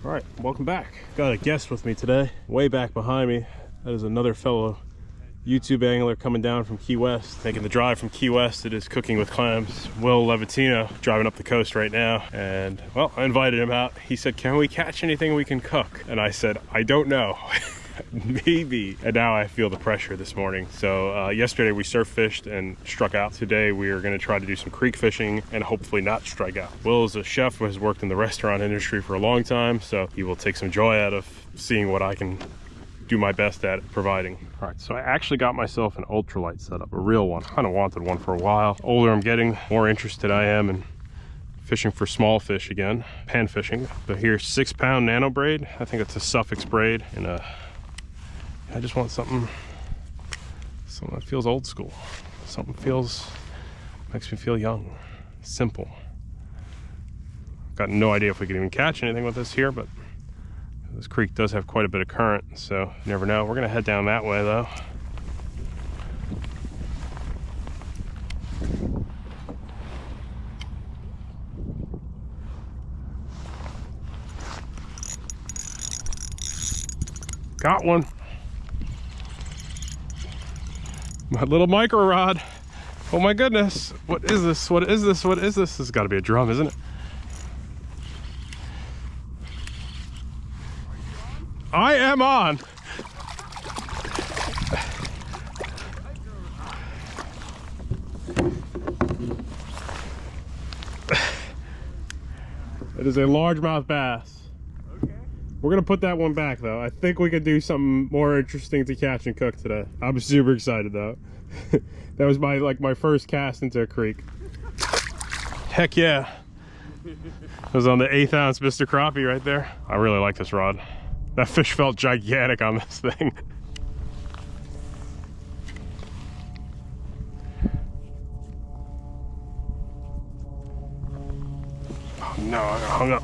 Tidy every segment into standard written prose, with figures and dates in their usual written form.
All right, welcome back. Got a guest with me today, way back behind me. That is another fellow YouTube angler coming down from Key West, making the drive from Key West to his Cooking with Clams. Will Levitino, driving up the coast right now. And well, I invited him out. He said, can we catch anything we can cook? And I said, I don't know. Maybe. And now I feel the pressure this morning. So yesterday we surf fished and struck out. Today we are going to try to do some creek fishing and hopefully not strike out. Will is a chef who has worked in the restaurant industry for a long time, so he will take some joy out of seeing what I can do my best at providing. All right, so I actually got myself an ultralight setup, a real one. Kind of wanted one for a while. The older I'm getting, more interested I am in fishing for small fish again, pan fishing. So here's 6-pound nano braid. I think it's a Suffix braid, and I just want something that feels old school. Something makes me feel young, simple. Got no idea if we can even catch anything with this here, but this creek does have quite a bit of current, so you never know. We're gonna head down that way though. Got one. My little micro rod. Oh my goodness. What is this? What is this? What is this? This has got to be a drum, isn't it? I am on. It is a largemouth bass. We're gonna put that one back though. I think we could do something more interesting to catch and cook today. I'm super excited though. That was my first cast into a creek. Heck yeah. It was on the 1/8 ounce Mr. Crappie right there. I really like this rod. That fish felt gigantic on this thing. Oh no, I got hung up.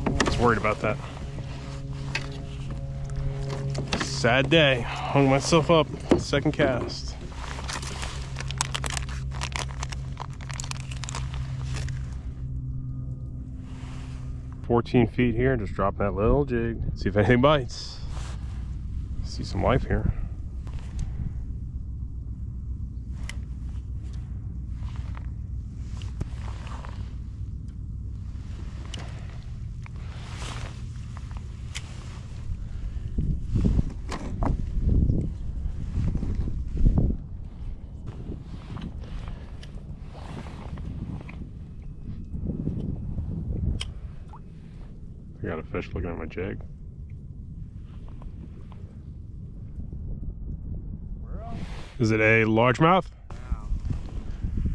I was worried about that. Sad day. Hung myself up. Second cast. $14 here. Just dropping that little jig. See if anything bites. See some life here. I got a fish looking at my jig. Is it a largemouth? Wow.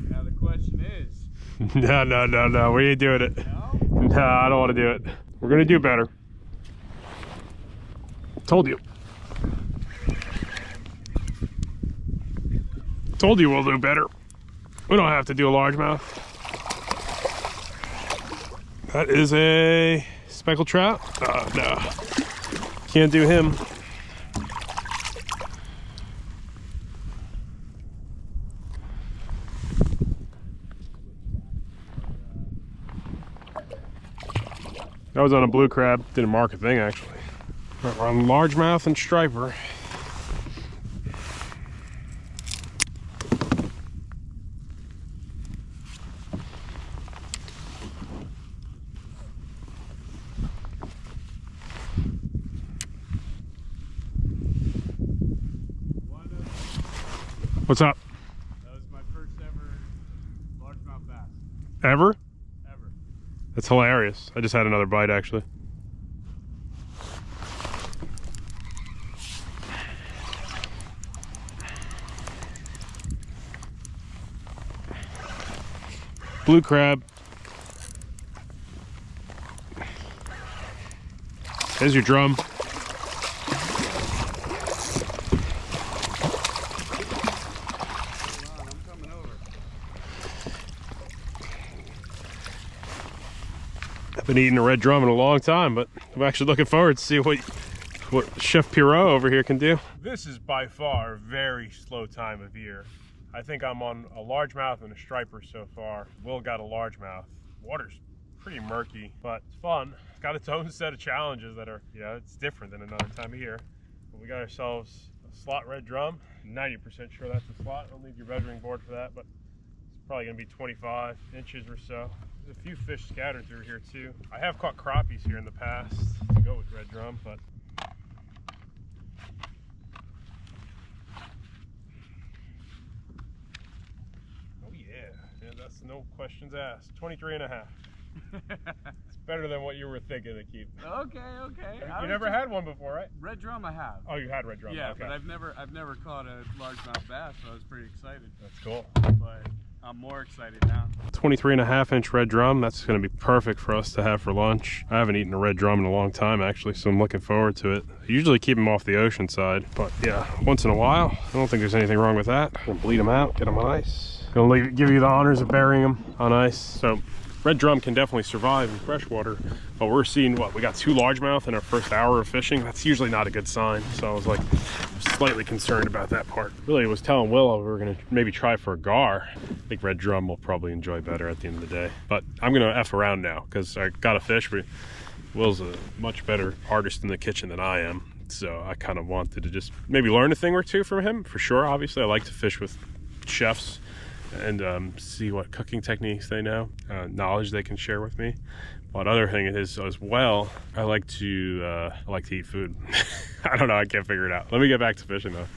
Now the question is... No. We ain't doing it. No? No, I don't want to do it. We're going to do better. Told you. Told you we'll do better. We don't have to do a largemouth. That is a speckled trout. Oh, no. Can't do him. That was on a blue crab. Didn't mark a thing, actually. We're on largemouth and striper. What's up? That was my first ever largemouth bass. Ever? Ever. That's hilarious. I just had another bite, actually. Blue crab. There's your drum. I've been eating a red drum in a long time, but I'm actually looking forward to see what Chef Pierrot over here can do. This is by far a very slow time of year. I think I'm on a largemouth and a striper so far. Will got a largemouth. Water's pretty murky, but it's fun. It's got its own set of challenges that are, you know, it's different than another time of year. But we got ourselves a slot red drum. 90% sure that's a slot. I'll need your measuring board for that, but it's probably gonna be 25 inches or so. There's a few fish scattered through here too. I have caught crappies here in the past to go with red drum, but oh yeah, that's no questions asked. 23.5. It's better than what you were thinking to keep. Okay. You never had one before, right? Red drum I have. Oh, you had red drum. Yeah, okay. but I've never caught a largemouth bass, so I was pretty excited. That's cool. But I'm more excited now. 23.5-inch red drum. That's going to be perfect for us to have for lunch. I haven't eaten a red drum in a long time, actually, so I'm looking forward to it. I usually keep them off the ocean side, but yeah, once in a while. I don't think there's anything wrong with that. I'm going to bleed them out, get them on ice. Gonna give you the honors of burying them on ice. So red drum can definitely survive in freshwater, but we're seeing what, we got 2 largemouth in our first hour of fishing. That's usually not a good sign. So I was like slightly concerned about that part. Really was telling Will we were gonna maybe try for a gar. I think red drum will probably enjoy better at the end of the day, but I'm gonna F around now because I got a fish. Will's a much better artist in the kitchen than I am. So I kind of wanted to just maybe learn a thing or two from him for sure. Obviously I like to fish with chefs and see what cooking techniques they know, knowledge they can share with me. But other thing is as well, I like to eat food. I don't know, I can't figure it out. Let me get back to fishing though.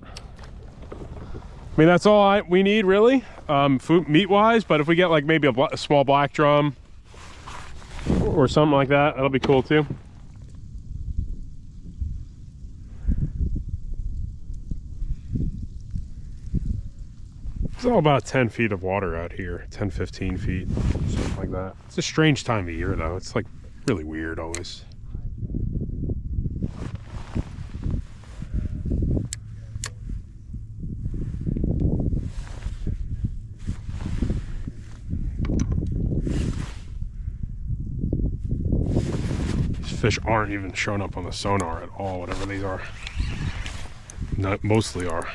I mean, that's all we need really, food meat wise, but if we get like maybe a small black drum or something like that, that'll be cool too. It's all about 10 feet of water out here, 10, 15 feet, something like that. It's a strange time of year though. It's like really weird always. These fish aren't even showing up on the sonar at all, whatever these are. Not mostly are.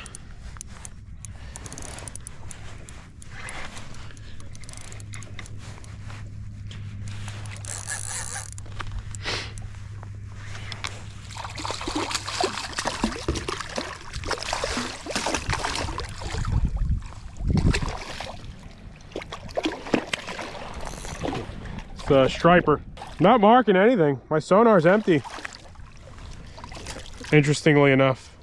Striper. Not marking anything. My sonar's empty. Interestingly enough.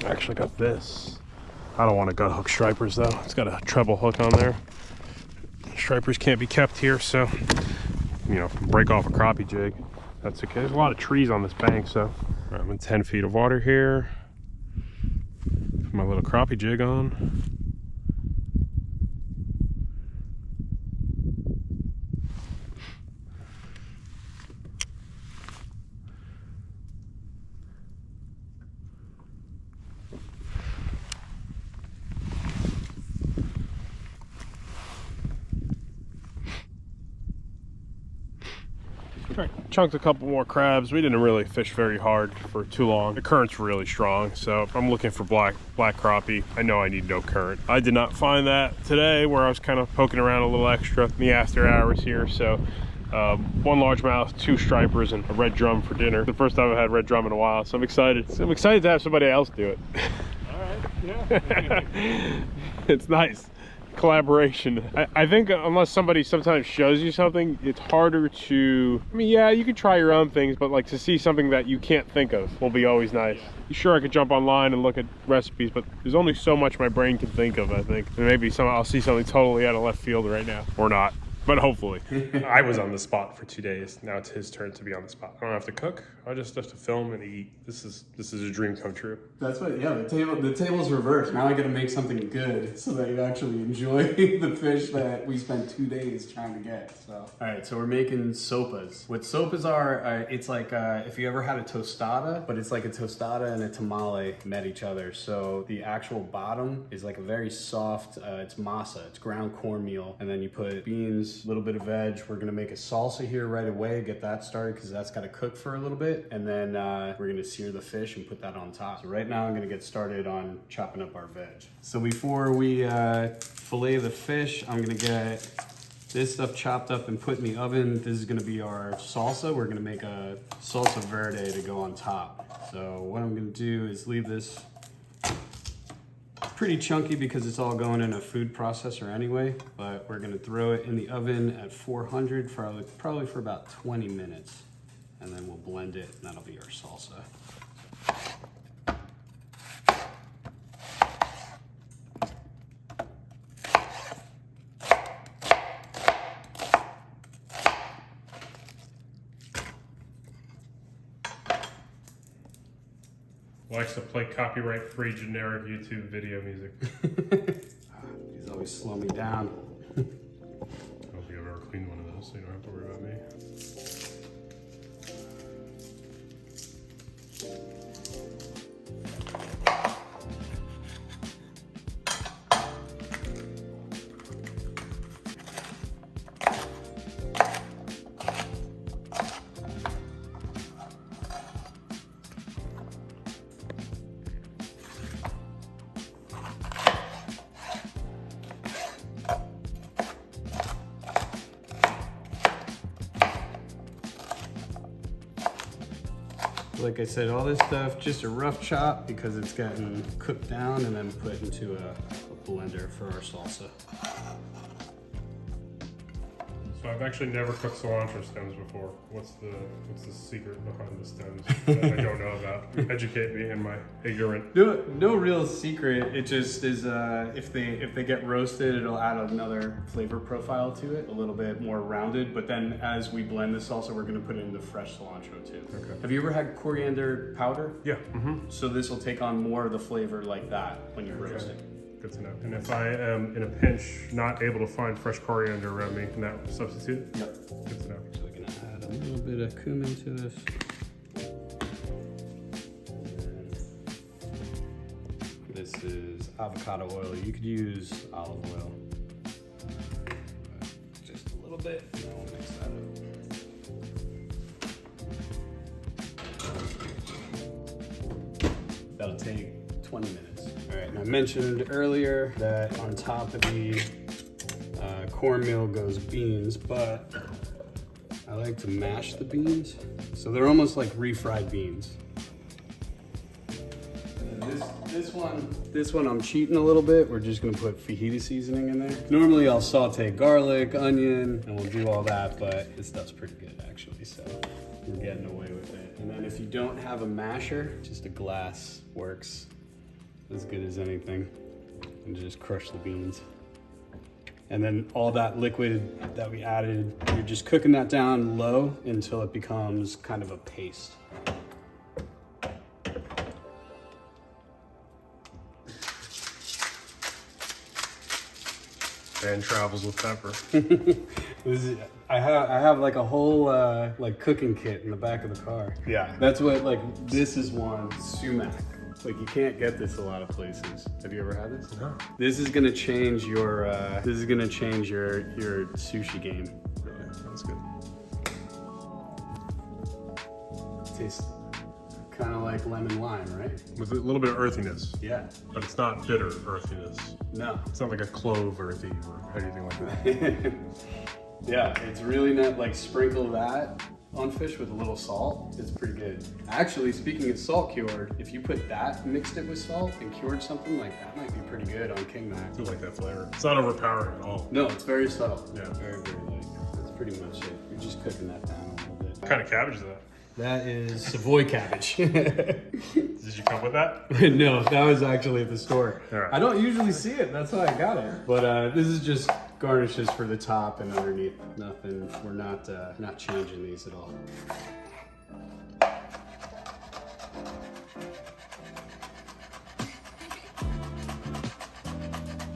I actually got this. I don't want to gut hook stripers though. It's got a treble hook on there. Stripers can't be kept here, so you know, break off a crappie jig. That's okay. There's a lot of trees on this bank, so I'm in 10 feet of water here. Put my little crappie jig on. Chunked a couple more crabs. We didn't really fish very hard for too long. The current's really strong, so I'm looking for black crappie. I know I need no current. I did not find that today, where I was kind of poking around a little extra in the after hours here. So 1 largemouth, 2 stripers, and a red drum for dinner. The first time I've had red drum in a while, so I'm excited. I'm excited to have somebody else do it. All right, yeah. It's nice. Collaboration. I think unless somebody sometimes shows you something, it's harder to, I mean, yeah, you can try your own things, but like to see something that you can't think of will be always nice. Yeah. Sure, I could jump online and look at recipes, but there's only so much my brain can think of, I think. And maybe I'll see something totally out of left field right now, or not. But hopefully. I was on the spot for 2 days. Now it's his turn to be on the spot. I don't have to cook. I just have to film and eat. This is a dream come true. That's what, yeah, the table's reversed. Now I gotta make something good so that you actually enjoy the fish that we spent 2 days trying to get, so. All right, so we're making sopas. What sopas are, it's like, if you ever had a tostada, but it's like a tostada and a tamale met each other. So the actual bottom is like a very soft, it's masa, it's ground cornmeal, and then you put beans, beans, a little bit of veg. We're gonna make a salsa here right away, get that started because that's gotta cook for a little bit. And then we're gonna sear the fish and put that on top. So right now I'm gonna get started on chopping up our veg. So before we fillet the fish, I'm gonna get this stuff chopped up and put in the oven. This is gonna be our salsa. We're gonna make a salsa verde to go on top. So what I'm gonna do is leave this pretty chunky because it's all going in a food processor anyway, but we're gonna throw it in the oven at 400 for probably for about 20 minutes. And then we'll blend it and that'll be our salsa. Likes to play copyright-free generic YouTube video music. These always slow me down. I don't think I've ever cleaned one of those, so you don't have to worry about me. Like I said, all this stuff, just a rough chop because it's gotten cooked down and then put into a blender for our salsa. So I've actually never cooked cilantro stems before. What's the secret behind the stems that I don't know about? Educate me in my ignorant. No real secret. It just is. If they get roasted, it'll add another flavor profile to it, a little bit more rounded. But then as we blend the salsa, we're gonna put in the fresh cilantro too. Okay. Have you ever had coriander powder? Yeah. So this will take on more of the flavor like that when you roast it. Good to know. And if I am in a pinch, not able to find fresh coriander around me, can that substitute? Yep. Good to know. So we're gonna add a little bit of cumin to this. This is avocado oil. You could use olive oil. Just a little bit, and then we'll mix that up. That'll take 20 minutes. All right, and I mentioned earlier that on top of the cornmeal goes beans, but I like to mash the beans. So they're almost like refried beans. And this one I'm cheating a little bit. We're just gonna put fajita seasoning in there. Normally I'll saute garlic, onion, and we'll do all that, but this stuff's pretty good actually, so we're getting away with it. And then if you don't have a masher, just a glass works as good as anything. And just crush the beans. And then all that liquid that we added, you're just cooking that down low until it becomes kind of a paste. And travels with pepper. I have like a whole like cooking kit in the back of the car. Yeah. That's what, like, this is one, sumac. Like, you can't get this a lot of places. Have you ever had this? No. This is gonna change your your sushi game. Really? That's good. Tastes kind of like lemon lime, right? With a little bit of earthiness. Yeah. But it's not bitter earthiness. No. It's not like a clove earthy or anything like that. Yeah, it's really not like sprinkle that on fish with a little salt. It's pretty good. Actually, speaking of salt cured, if you put that, mixed it with salt and cured something, like that might be pretty good on King Mac. I do like that flavor. It's not overpowering at all. No, it's very subtle. Yeah. Very, very light. That's pretty much it. You're just cooking that down a little bit. What kind of cabbage is that? That is Savoy cabbage. Did you come with that? No, that was actually at the store. All right. I don't usually see it. That's why I got it. But this is just garnishes for the top and underneath. Nothing. We're not changing these at all.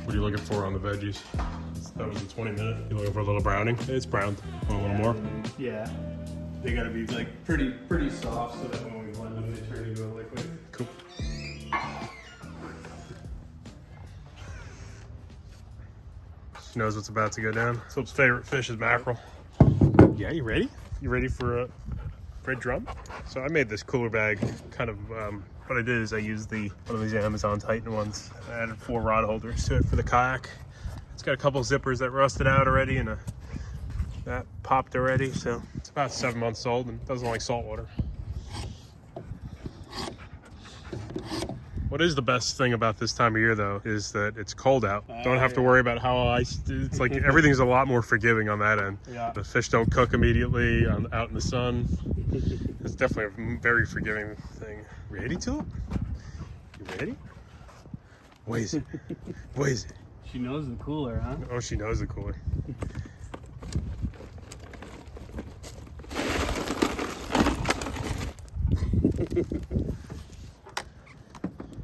What are you looking for on the veggies? That was a 20-minute. You looking for a little browning? It's browned. Want a little more? Yeah. They gotta be like pretty soft so that when we blend them, they turn into a liquid. Cool. She knows what's about to go down. Soap's favorite fish is mackerel. Yeah, you ready? You ready for a red drum? So I made this cooler bag kind of, what I did is I used one of these Amazon Titan ones. I added 4 rod holders to it for the kayak. It's got a couple zippers that rusted out already and that popped already. So it's about 7 months old and doesn't like salt water. What is the best thing about this time of year, though, is that it's cold out. Don't have to worry about how ice. It's like everything's a lot more forgiving on that end. Yeah. The fish don't cook immediately out in the sun. It's definitely a very forgiving thing. Ready, Tulip? You ready? What is it? What is it? She knows the cooler, huh? Oh, she knows the cooler.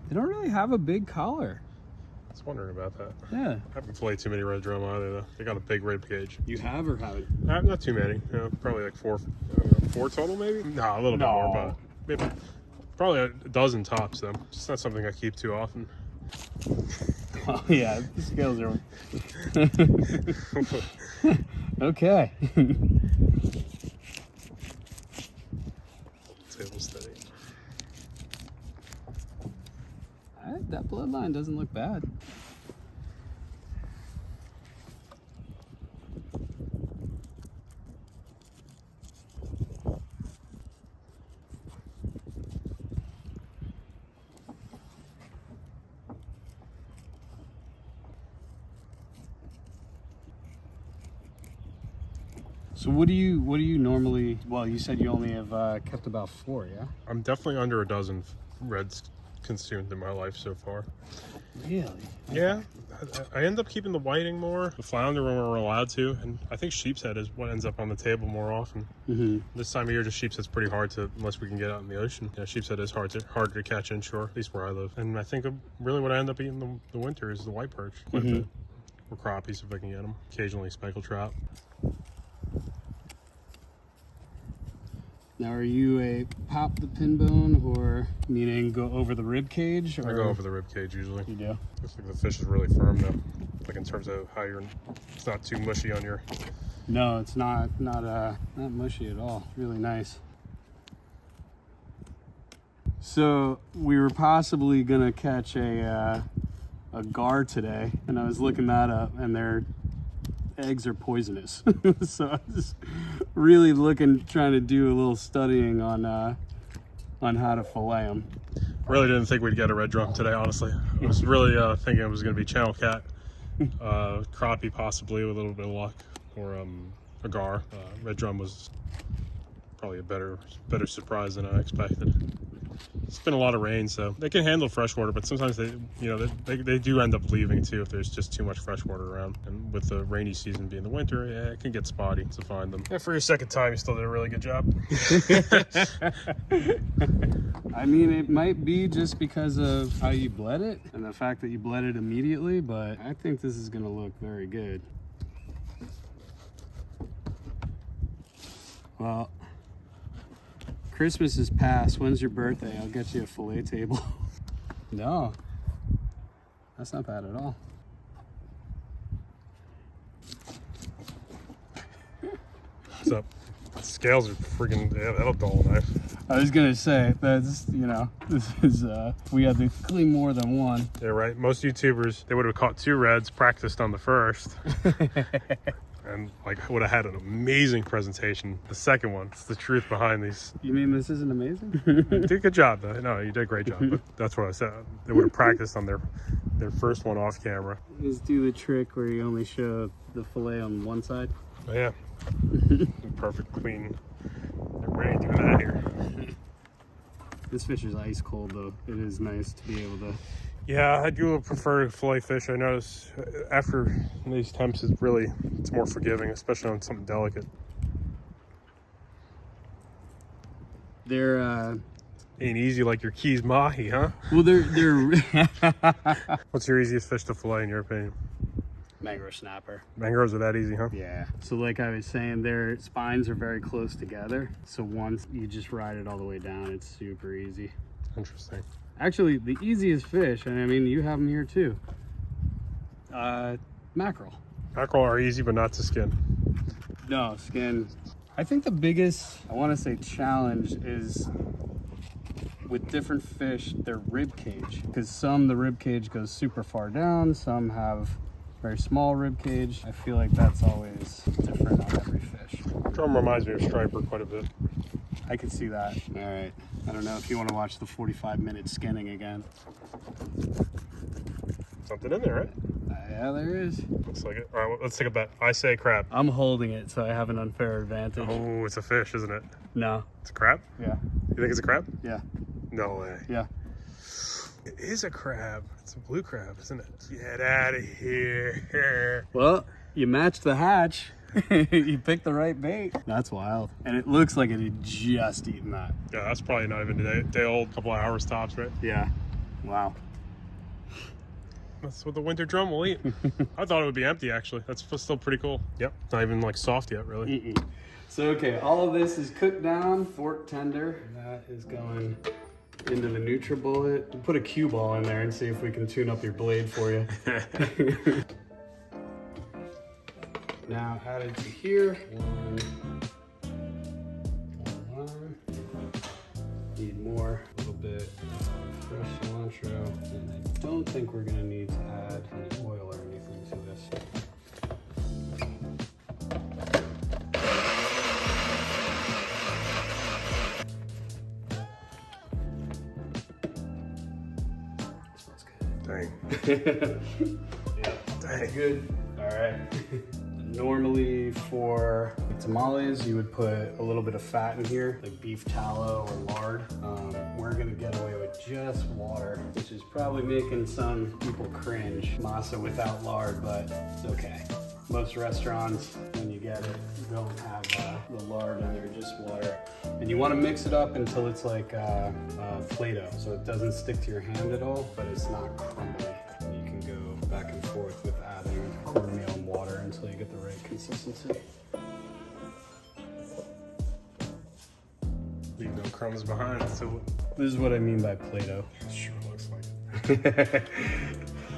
They don't really have a big collar. I was wondering about that. Yeah. I haven't played too many red drum either, though. They got a big rib cage. You have or haven't? Not too many. You know, probably like 4, I don't know, 4 total, maybe? No, a little bit more, but maybe probably a dozen tops, though. It's not something I keep too often. Oh, yeah, the scales are... Okay. Table steady. That bloodline doesn't look bad. So what do you normally, well, you said you only have kept about 4, yeah? I'm definitely under a dozen reds consumed in my life so far. Really? Yeah, I end up keeping the whiting more, the flounder when we're allowed to, and I think sheep's head is what ends up on the table more often. Mm-hmm. This time of year, just sheep's head's pretty hard to, unless we can get out in the ocean. Yeah, sheep's head is harder to catch inshore, at least where I live. And I think really what I end up eating the winter is the white perch, quite a bit. Or crappies if I can get them. Occasionally speckled trout. Now, are you a pop the pin bone, or meaning go over the rib cage? Or? I go over the rib cage usually. You do? Looks like the fish is really firm though. Like in terms of how it's not too mushy on your. No, it's not mushy at all. It's really nice. So we were possibly gonna catch a gar today, and I was looking that up, and their eggs are poisonous. So I was really trying to do a little studying on how to fillet them. Really didn't think we'd get a red drum today, honestly. I was really thinking it was going to be channel cat, crappie possibly with a little bit of luck, or a gar. Red drum was probably a better surprise than I expected. It's been a lot of rain, so they can handle freshwater, but sometimes they do end up leaving too if there's just too much freshwater around. And with the rainy season being the winter, yeah, it can get spotty to find them. Yeah, for your second time, you still did a really good job. I mean, it might be just because of how you bled it and the fact that you bled it immediately, but I think this is gonna look very good. Well, Christmas is past. When's your birthday? I'll get you a fillet table. No, that's not bad at all. What's up? Scales are freaking, yeah, that'll dull a knife. I was gonna say, that's, this is, we had to clean more than one. Yeah, right. Most YouTubers, they would have caught 2 reds, practiced on the first, and like would have had an amazing presentation. The second one, it's the truth behind these. You mean this isn't amazing? You did a good job, though. No, you did a great job. But that's what I said. They would have practiced on their first one off camera. Just do the trick where you only show the fillet on one side. Oh, yeah. Perfect, clean. They're ready doing that here. This fish is ice cold, though. It is nice to be able to. Yeah, I do prefer fillet fish. I notice after these temps, it's more forgiving, especially on something delicate. They're ain't easy like your Keys Mahi, huh? well, they're What's your easiest fish to fillet in your opinion? mangrove snapper. Mangroves are that easy, huh? Yeah. So like I was saying, their spines are very close together. So once you just ride it all the way down, it's super easy. Interesting. Actually, the easiest fish, and I mean, you have them here too. Mackerel. Mackerel are easy, but not to skin. No, skin. I think the biggest, I want to say, challenge is with different fish, their rib cage. Because some, the rib cage goes super far down, some have very small rib cage. I feel like that's always different on every fish. Drum reminds me of striper quite a bit. I can see that. All right. I don't know if you want to watch the 45-minute skinning again. Something in there, right? Yeah, there is. Looks like it. All right, well, let's take a bet. I say crab. I'm holding it, so I have an unfair advantage. Oh, it's a fish, isn't it? No. It's a crab? Yeah. You think it's a crab? Yeah. No way. Yeah. It is a crab. It's a blue crab, isn't it? Get out of here. Well, you matched the hatch. You picked the right bait. That's wild. And it looks like it had just eaten that. Yeah, that's probably not even a day old. Couple of hours tops, right? Yeah. Wow. That's what the winter drum will eat. I thought it would be empty, actually. That's still pretty cool. Yep. It's not even like soft yet, really. So, okay, all of this is cooked down, fork tender. That is going into the NutriBullet. We'll put a cue ball in there and see if we can tune up your blade for you. Now added to here, one. Need more, a little bit of fresh cilantro. And I don't think we're gonna need to add any oil or anything to this. Dang. Yeah, dang. Good. All right. Normally for tamales, you would put a little bit of fat in here, like beef tallow or lard. We're gonna get away with just water, which is probably making some people cringe. Masa without lard, but it's okay. Most restaurants, when you get it, don't have the lard in there, just water. And you wanna mix it up until it's like Play-Doh, so it doesn't stick to your hand at all, but it's not crumbly. And you can go back and forth with adding cornmeal and water until you get the right consistency. Leave no crumbs behind. So This is what I mean by Play-Doh. sure looks like it.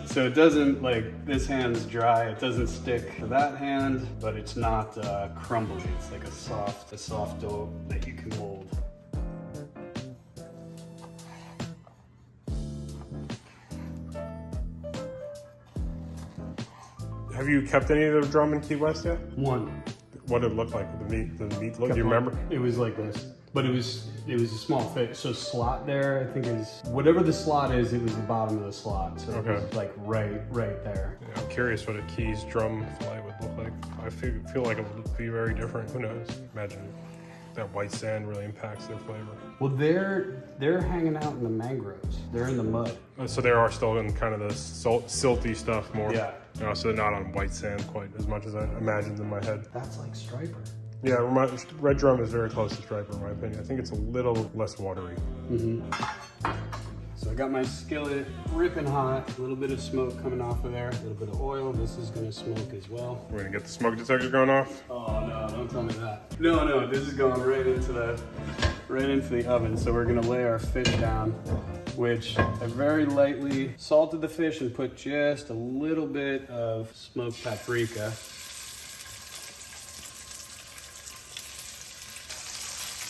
So it doesn't, like, this hand's dry, it doesn't stick to that hand, but it's not crumbly. It's like a soft dough that you can mold. Have you kept any of the drum in Key West yet? One. What did it look like? The meat look? Do you remember? It was like this, but it was a small fish. So slot there, I think is whatever the slot is. It was the bottom of the slot, so Okay. it was like right there. Yeah, I'm curious what a Keys drum fillet would look like. I feel like it would be very different. Who knows? Imagine that white sand really impacts their flavor. Well, they're hanging out in the mangroves. They're in the mud. So they are still in kind of the silty stuff more. Yeah. So they're not on white sand quite as much as I imagined in my head. That's like striper. Yeah, red drum is very close to striper in my opinion. I think it's a little less watery. So I got my skillet ripping hot, a little bit of smoke coming off of there, a little bit of oil. This is gonna smoke as well. We're gonna get the smoke detector going off. Oh no, don't tell me that. No, this is going right into the oven. So we're gonna lay our fish down, which I very lightly salted the fish and put just a little bit of smoked paprika.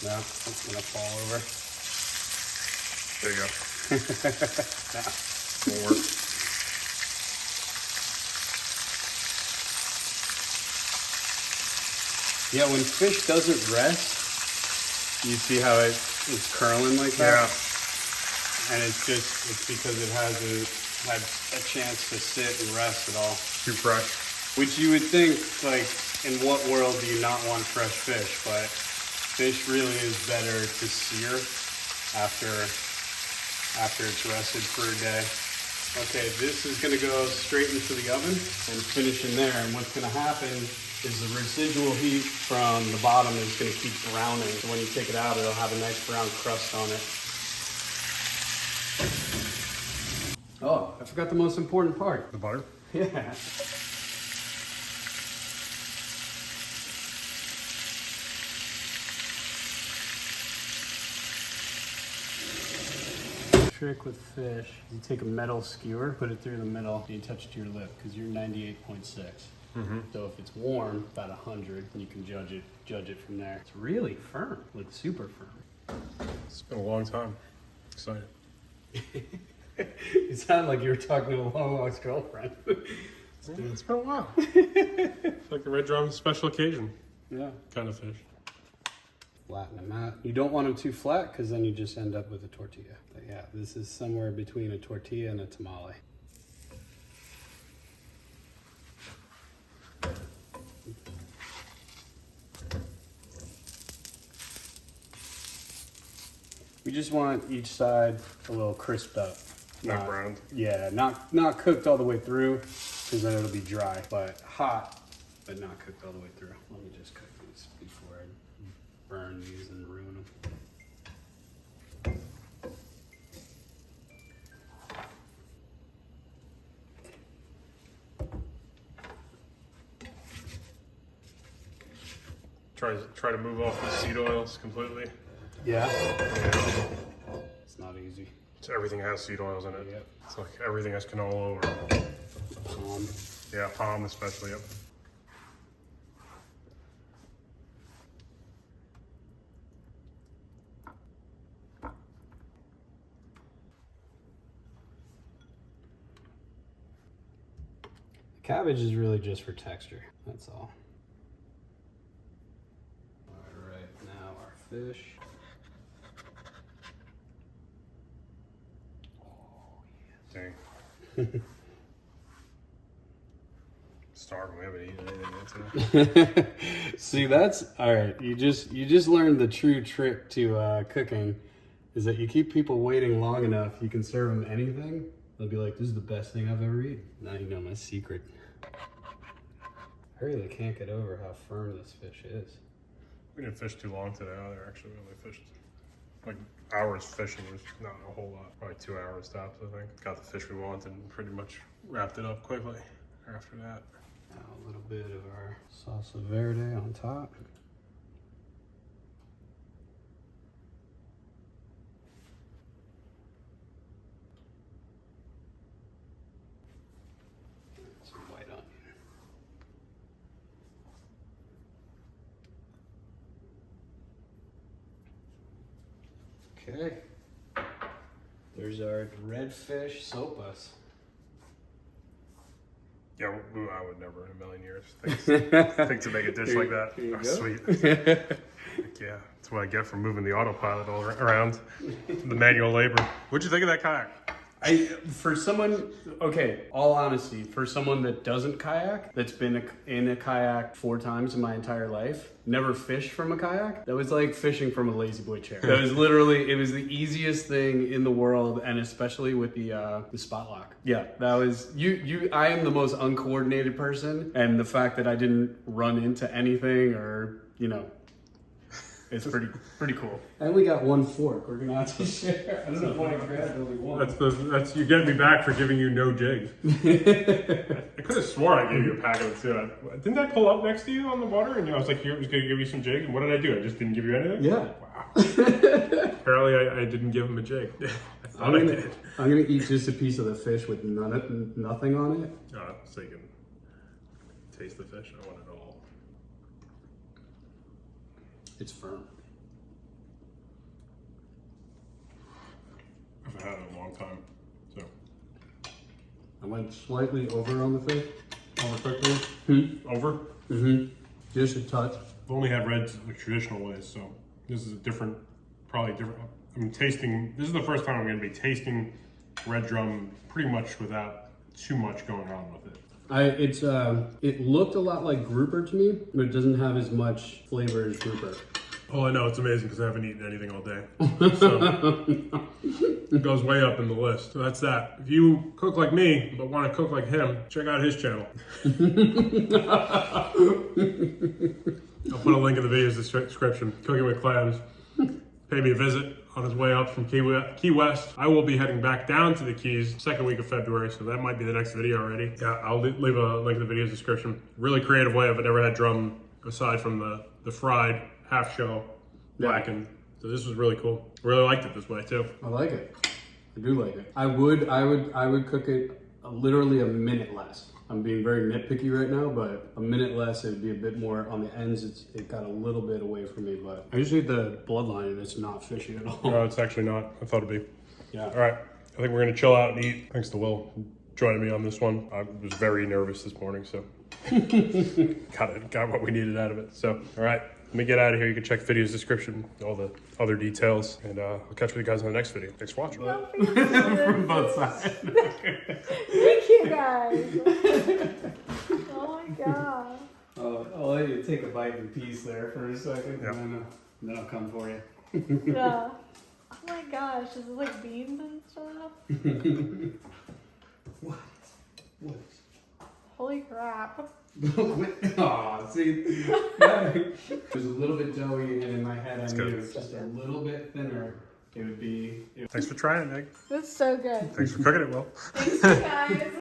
No, it's gonna fall over. There you go. More. Yeah, when fish doesn't rest, you see how it's curling like that? Yeah. And it's because it hasn't had a chance to sit and rest at all. Too fresh. Which you would think, like, in what world do you not want fresh fish? But fish really is better to sear after it's rested for a day. Okay, this is gonna go straight into the oven and finish in there. And what's gonna happen is the residual heat from the bottom is gonna keep browning. So when you take it out, it'll have a nice brown crust on it. Oh, I forgot the most important part. The butter? Yeah. Trick with fish, you take a metal skewer, put it through the middle, and you touch it to your lip because you're 98.6. So if it's warm, about 100, you can judge it from there. It's really firm, like super firm. It's been a long time. Excited. You sound like you were talking to a long-lost girlfriend. It's been a while. It's like the red drum special occasion. Yeah. Kind of fish. Flatten them out. You don't want them too flat because then you just end up with a tortilla. But yeah, this is somewhere between a tortilla and a tamale. We just want each side a little crisped up. Not browned. Yeah, not cooked all the way through because then it'll be dry, but hot, but not cooked all the way through. Let me just cook these before I burn these and ruin them. Try to move off the seed oils completely. Yeah. It's not easy. So everything has seed oils in it. Yep. It's like everything has canola or yeah, palm especially. Yep. Cabbage is really just for texture. That's all. All right, now our fish. Dang. Starving. We haven't eaten anything yet today. See, that's all right. You just learned the true trick to cooking, is that you keep people waiting long enough. You can serve them anything. They'll be like, "This is the best thing I've ever eaten." Now you know my secret. I really can't get over how firm this fish is. We didn't fish too long today either. Actually, we only fished like hours fishing. Was not a whole lot. Probably 2 hours tops, I think. Got the fish we wanted and pretty much wrapped it up quickly after that. Now a little bit of our salsa verde on top. Some white onion. Okay. There's our redfish sopas. Yeah, I would never in a million years think to make a dish like that. Oh, sweet. Yeah, that's what I get from moving the autopilot all around. The manual labor. What'd you think of that kayak? For someone, okay, all honesty, for someone that doesn't kayak, that's been in a kayak 4 times in my entire life, never fished from a kayak, that was like fishing from a lazy boy chair. That was literally, it was the easiest thing in the world, and especially with the spot lock. Yeah, that was, I am the most uncoordinated person, and the fact that I didn't run into anything or, you know, it's pretty cool. And we got 1 fork. We're gonna have to share. I don't know if I grabbed only one. That's you getting me back for giving you no jigs. I could have sworn I gave you a pack of it too. Didn't I pull up next to you on the water and I was like, "Here, I was gonna give you some jigs." And what did I do? I just didn't give you anything. Yeah. Wow. Apparently, I didn't give him a jig. I did. I'm gonna eat just a piece of the fish with nothing on it. So you can taste the fish. I want it all. It's firm. I've had it in a long time, so. I went slightly over on the fish. Overcooked one? Over? Mm-hmm. Just a touch. I've only had reds the traditional ways, so this is a different, probably different. I'm tasting, this is the first time I'm gonna be tasting red drum pretty much without too much going on with it. It looked a lot like grouper to me, but it doesn't have as much flavor as grouper. Oh, I know, it's amazing because I haven't eaten anything all day. So it goes way up in the list. So that's that. If you cook like me, but want to cook like him, check out his channel. I'll put a link in the video's description. Cooking with Clams. Pay me a visit on his way up from Key West. I will be heading back down to the Keys 2nd week of February, so that might be the next video already. Yeah, I'll leave a link in the video's description. Really creative way. I've never had drum aside from the fried half shell blackened. So this was really cool. Really liked it this way too. I like it. I do like it. I would cook it literally a minute less. I'm being very nitpicky right now, but a minute less, it'd be a bit more on the ends. It got a little bit away from me, but I just need the bloodline and it's not fishy at all. No, it's actually not. I thought it'd be. Yeah. All right. I think we're gonna chill out and eat. Thanks to Will joining me on this one. I was very nervous this morning, so got what we needed out of it. So, all right, let me get out of here. You can check the video's description, all the other details, and I'll catch with you guys in the next video. Thanks for watching. From both sides. Thank you guys. Oh my god. I'll let you take a bite in peace there for a second, Yeah. and then I'll come for you. Yeah. Oh my gosh, is it like beans and stuff? What? Holy crap. Aw, see, it was a little bit doughy, and in my head I knew good. just a little bit thinner, it would be. Thanks for trying it, Meg. That's so good. Thanks for cooking it, Will. Thanks you guys.